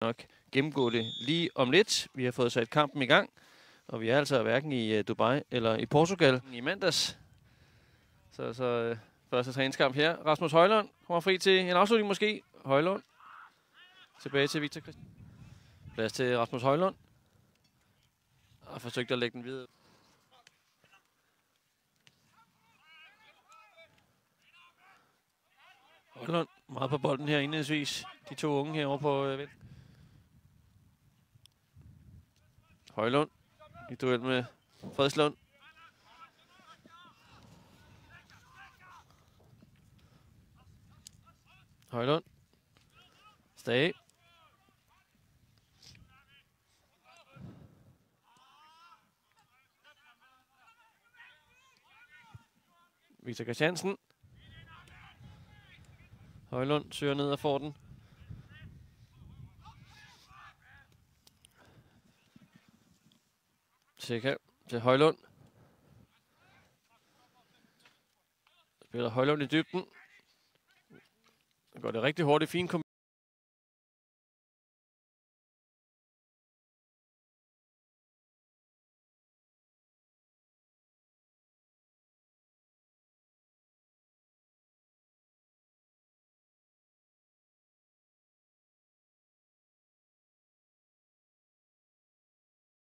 nok gennemgå det lige om lidt. Vi har fået sat kampen i gang, og vi er altså hverken i Dubai eller i Portugal i mandags. Så første træningskamp her. Rasmus Højlund kommer fri til en afslutning måske. Højlund. Tilbage til Victor Christian. Plads til Rasmus Højlund. Og forsøgte at lægge den videre. Højlund meget på bolden her indledningsvis. De to unge herovre på vent. Højlund i duel med Fredslund. Højlund. Stage. Victor Christiansen. Højlund søger ned og får den. Sikker til Højlund. Spiller Højlund i dybden. Så går det rigtig hurtigt. Fint